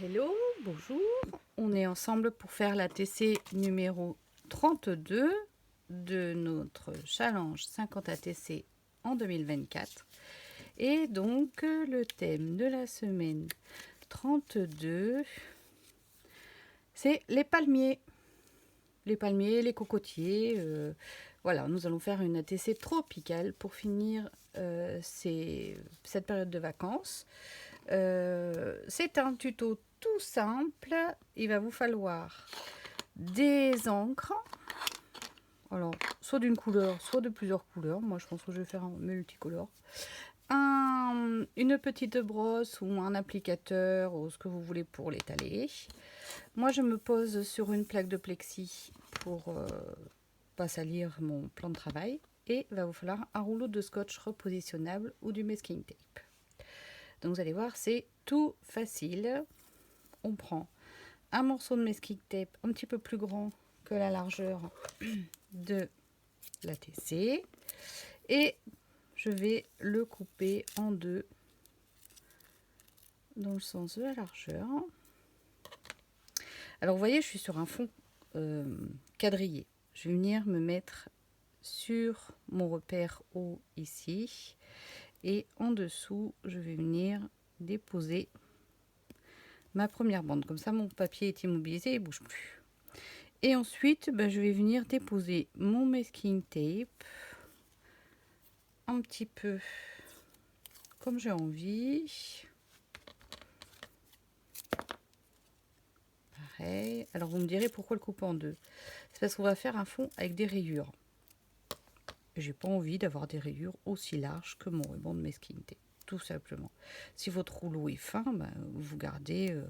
Hello, bonjour. On est ensemble pour faire la TC numéro 32 de notre challenge 50 ATC en 2024. Et donc le thème de la semaine 32, c'est les palmiers. Les palmiers, les cocotiers. Voilà, nous allons faire une ATC tropicale pour finir cette période de vacances. C'est un tuto tout simple. Il va vous falloir des encres. Alors, soit d'une couleur, soit de plusieurs couleurs. Moi, je pense que je vais faire un multicolore. Une petite brosse ou un applicateur ou ce que vous voulez pour l'étaler. Moi, je me pose sur une plaque de plexi pour pas salir mon plan de travail. Et il va vous falloir un rouleau de scotch repositionnable ou du masking tape. Donc vous allez voir, c'est tout facile. On prend un morceau de masking tape un petit peu plus grand que la largeur de la TC et je vais le couper en deux dans le sens de la largeur. Alors vous voyez, je suis sur un fond quadrillé. Je vais venir me mettre sur mon repère haut ici et en dessous je vais venir déposer ma première bande. Comme ça mon papier est immobilisé et ne bouge plus. Et ensuite je vais venir déposer mon masking tape un petit peu comme j'ai envie. Pareil. Alors vous me direz pourquoi le couper en deux. C'est parce qu'on va faire un fond avec des rayures. J'ai pas envie d'avoir des rayures aussi larges que mon ruban de masking tape, tout simplement. Si votre rouleau est fin, vous gardez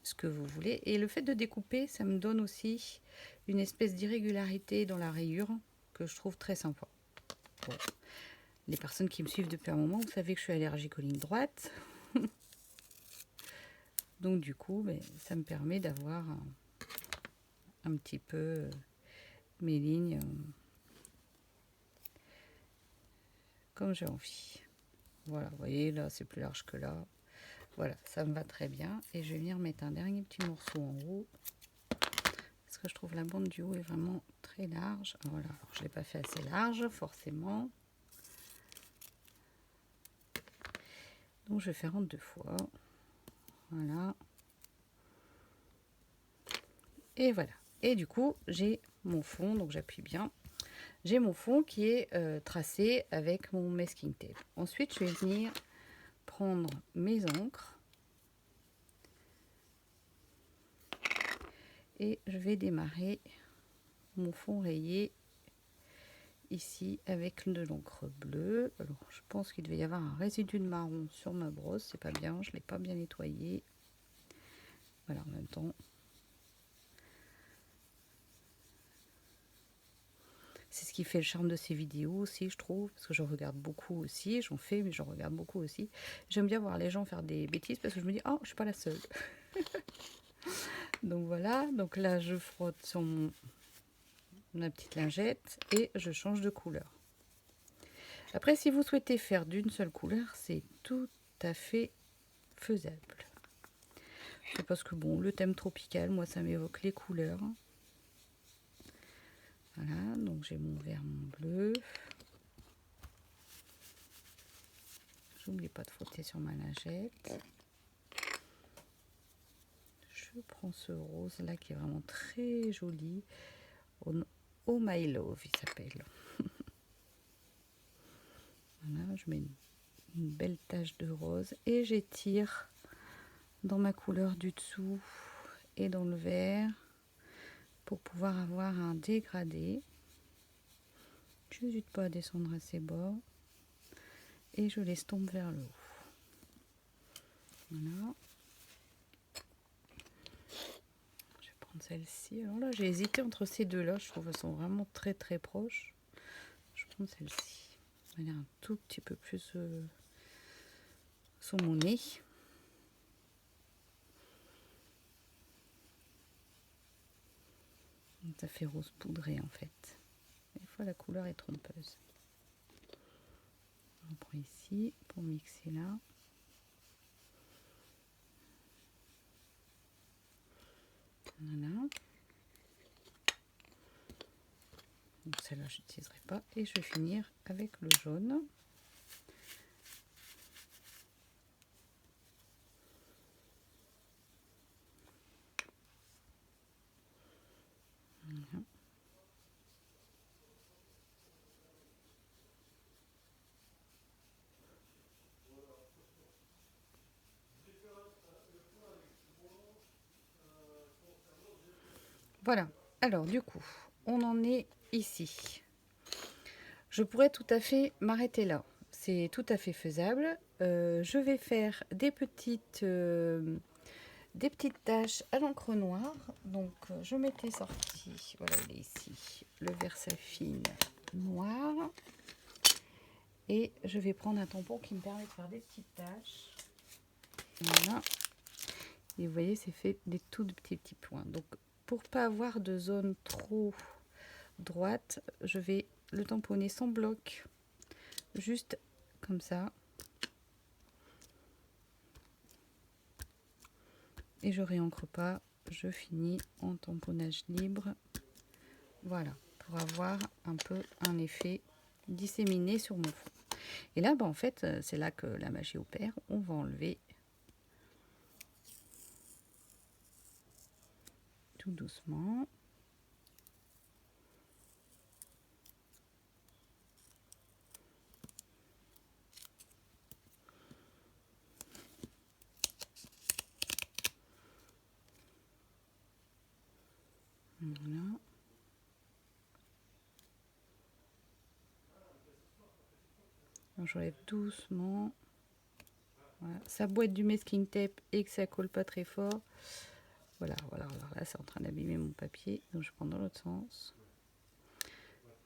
ce que vous voulez. Et le fait de découper, ça me donne aussi une espèce d'irrégularité dans la rayure que je trouve très sympa. Bon. Les personnes qui me suivent depuis un moment, vous savez que je suis allergique aux lignes droites. Donc du coup, ça me permet d'avoir un petit peu mes lignes comme j'ai envie. Voilà, vous voyez, là c'est plus large que là. Voilà, ça me va très bien. Et je vais venir mettre un dernier petit morceau en haut. Parce que je trouve la bande du haut est vraiment très large. Voilà, alors, je ne l'ai pas fait assez large, forcément. Donc je vais faire en deux fois. Voilà. Et voilà. Et du coup, j'ai mon fond, donc j'appuie bien. J'ai mon fond qui est tracé avec mon masking tape. Ensuite, je vais venir prendre mes encres. Et je vais démarrer mon fond rayé ici avec de l'encre bleue. Alors, je pense qu'il devait y avoir un résidu de marron sur ma brosse. C'est pas bien, je ne l'ai pas bien nettoyé. Voilà, en même temps. C'est ce qui fait le charme de ces vidéos aussi, je trouve, parce que je regarde beaucoup aussi, j'en fais, mais je regarde beaucoup aussi. J'aime bien voir les gens faire des bêtises parce que je me dis, oh, je suis pas la seule. Donc voilà, donc là je frotte sur ma petite lingette et je change de couleur. Après, si vous souhaitez faire d'une seule couleur, c'est tout à fait faisable. C'est parce que bon, le thème tropical, moi ça m'évoque les couleurs. Voilà, donc j'ai mon vert, mon bleu. J'oublie pas de frotter sur ma lingette. Je prends ce rose là qui est vraiment très joli. Oh My Love, il s'appelle. Voilà, je mets une belle tache de rose et j'étire dans ma couleur du dessous et dans le vert pour pouvoir avoir un dégradé. Je n'hésite pas à descendre assez bas et je l'estompe vers le haut. Voilà. Je vais prendre celle-ci. Alors là, j'ai hésité entre ces deux-là. Je trouve qu'elles sont vraiment très très proches. Je vais prendre celle-ci. Elle est un tout petit peu plus sur mon nez. Ça fait rose poudré en fait. Des fois la couleur est trompeuse. On prend ici pour mixer là. Voilà. Donc celle-là, je n'utiliserai pas. Et je vais finir avec le jaune. Voilà. Voilà. Alors, du coup, on en est ici. Je pourrais tout à fait m'arrêter là. C'est tout à fait faisable. Je vais faire des petites taches à l'encre noire. Donc, je m'étais sorti, voilà, il est ici, le Versafine noir. Et je vais prendre un tampon qui me permet de faire des petites taches. Voilà. Et vous voyez, c'est fait des tout petits points. Donc, pour pas avoir de zone trop droite, je vais le tamponner sans bloc, juste comme ça. Et je réencre pas, je finis en tamponnage libre. Voilà, pour avoir un peu un effet disséminé sur mon fond. Et là, en fait, c'est là que la magie opère. On va enlever tout doucement. Voilà. J'enlève doucement. Voilà. Ça doit être du masking tape et que ça colle pas très fort. Voilà. Alors là, c'est en train d'abîmer mon papier. Donc, je prends dans l'autre sens.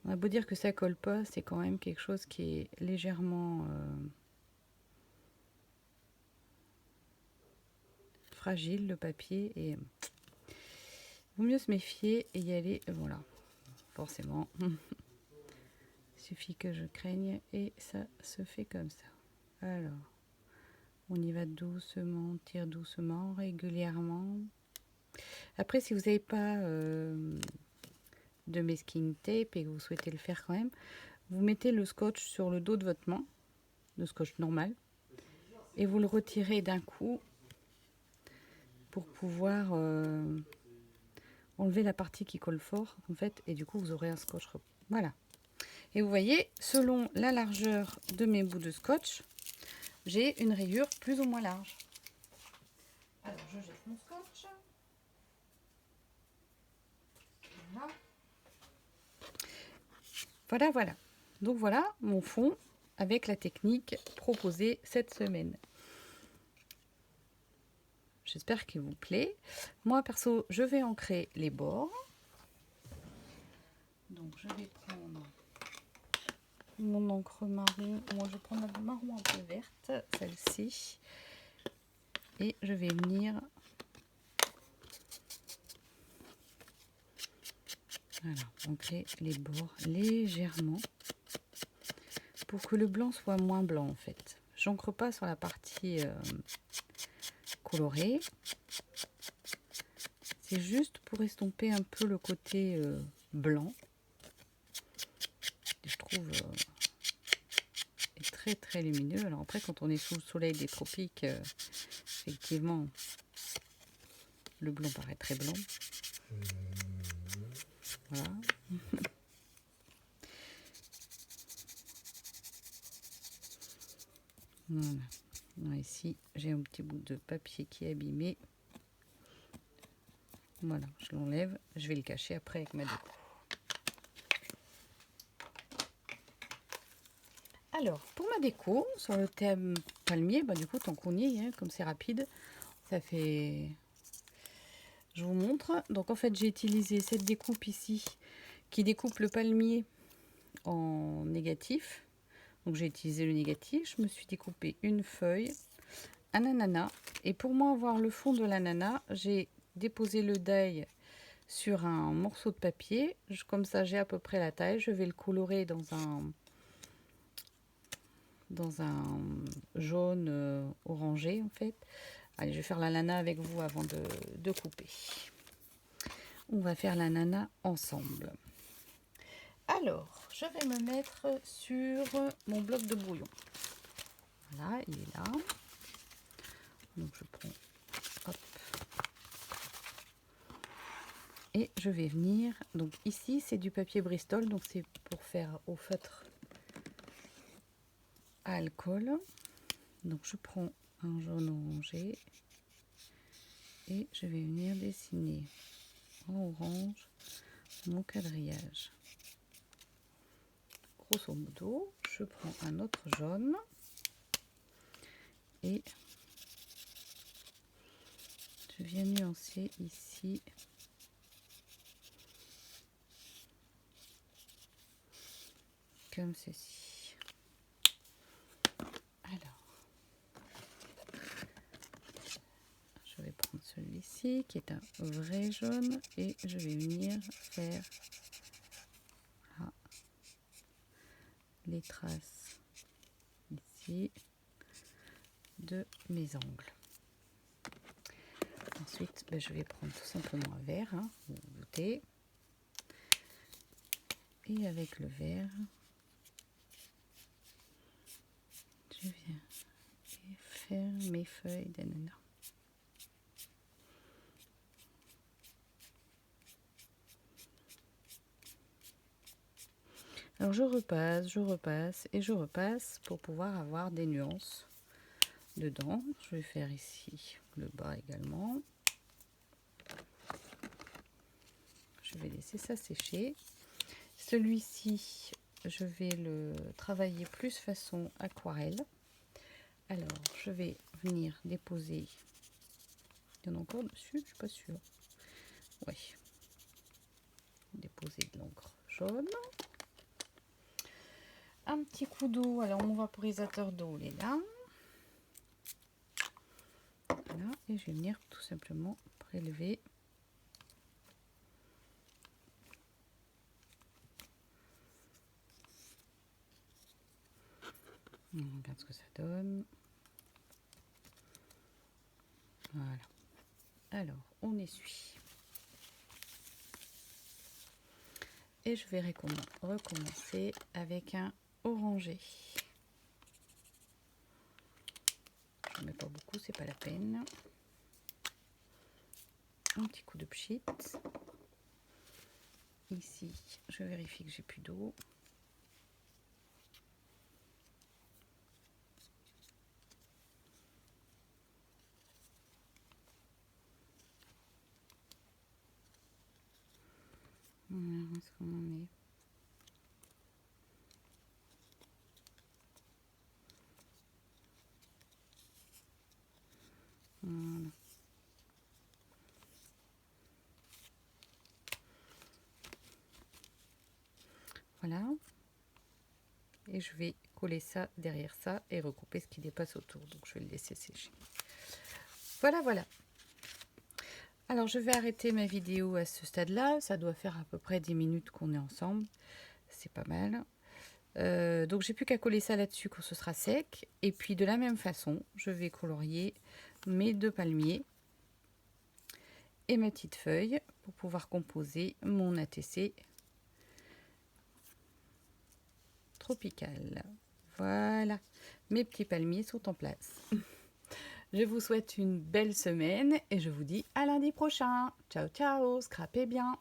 On a beau dire que ça colle pas, c'est quand même quelque chose qui est légèrement fragile, le papier. Et il vaut mieux se méfier et y aller. Voilà, forcément. Il suffit que je craigne et ça se fait comme ça. Alors, on y va doucement, on tire doucement, régulièrement. Après, si vous n'avez pas de masking tape et que vous souhaitez le faire quand même, vous mettez le scotch sur le dos de votre main, le scotch normal, et vous le retirez d'un coup pour pouvoir enlever la partie qui colle fort, en fait, et du coup, vous aurez un scotch. Voilà. Et vous voyez, selon la largeur de mes bouts de scotch, j'ai une rayure plus ou moins large. Alors, je jette mon scotch. Voilà. Donc voilà mon fond avec la technique proposée cette semaine. J'espère qu'il vous plaît. Moi, perso, je vais ancrer les bords. Donc, je vais prendre mon encre marron. Moi, je vais prendre la marron un peu verte, celle-ci. Et je vais venir... Voilà, ancrer les bords légèrement pour que le blanc soit moins blanc, en fait. J'ancre pas sur la partie colorée. C'est juste pour estomper un peu le côté blanc. Je trouve est très lumineux. Alors après, quand on est sous le soleil des tropiques, effectivement, le blanc paraît très blanc. Voilà. Voilà. Alors ici, j'ai un petit bout de papier qui est abîmé. Voilà, je l'enlève. Je vais le cacher après avec ma déco. Alors, pour ma déco, sur le thème palmier, du coup, tant qu'on y est, comme c'est rapide, ça fait... Je vous montre. Donc, en fait, j'ai utilisé cette découpe ici, qui découpe le palmier en négatif. Donc, j'ai utilisé le négatif. Je me suis découpé une feuille, un ananas. Et pour moi, avoir le fond de l'ananas, j'ai déposé le die sur un morceau de papier. Comme ça, j'ai à peu près la taille. Je vais le colorer dans un jaune orangé, en fait. Allez, je vais faire l'ananas avec vous avant de couper. On va faire la nana ensemble. Alors, je vais me mettre sur mon bloc de brouillon. Voilà, il est là. Donc je prends, hop. Et je vais venir, donc ici c'est du papier Bristol, donc c'est pour faire au feutre à alcool. Donc je prends un jaune orangé et je vais venir dessiner en orange mon quadrillage. Grosso modo, je prends un autre jaune et je viens nuancer ici comme ceci. Alors, je vais prendre celui-ci qui est un vrai jaune et je vais venir faire là, les traces ici de mes angles. Ensuite, je vais prendre tout simplement un vert, hein, vous vous doutez. Et avec le vert, je viens faire mes feuilles d'ananas. Alors je repasse et je repasse pour pouvoir avoir des nuances dedans. Je vais faire ici le bas également. Je vais laisser ça sécher. Celui-ci, je vais le travailler plus façon aquarelle. Alors, je vais venir déposer. Il y en a encore dessus, je suis pas sûre. Oui. Déposer de l'encre jaune. Un petit coup d'eau. Alors, mon vaporisateur d'eau, il est là. Voilà. Et je vais venir tout simplement prélever. On regarde ce que ça donne. Voilà. Alors, on essuie. Et je vais recommencer avec un orangé. Je ne mets pas beaucoup, c'est pas la peine. Un petit coup de pchit. Ici, je vérifie que j'ai plus d'eau. Où est-ce qu'on en est? Voilà. Voilà. Et je vais coller ça derrière ça et recouper ce qui dépasse autour. Donc je vais le laisser sécher. Voilà, voilà. Alors je vais arrêter ma vidéo à ce stade-là. Ça doit faire à peu près 10 minutes qu'on est ensemble. C'est pas mal. Donc j'ai plus qu'à coller ça là-dessus quand ce sera sec. Et puis de la même façon, je vais colorier mes deux palmiers et mes petites feuilles pour pouvoir composer mon ATC tropical. Voilà, mes petits palmiers sont en place. Je vous souhaite une belle semaine et je vous dis à lundi prochain. Ciao, ciao, scrapez bien.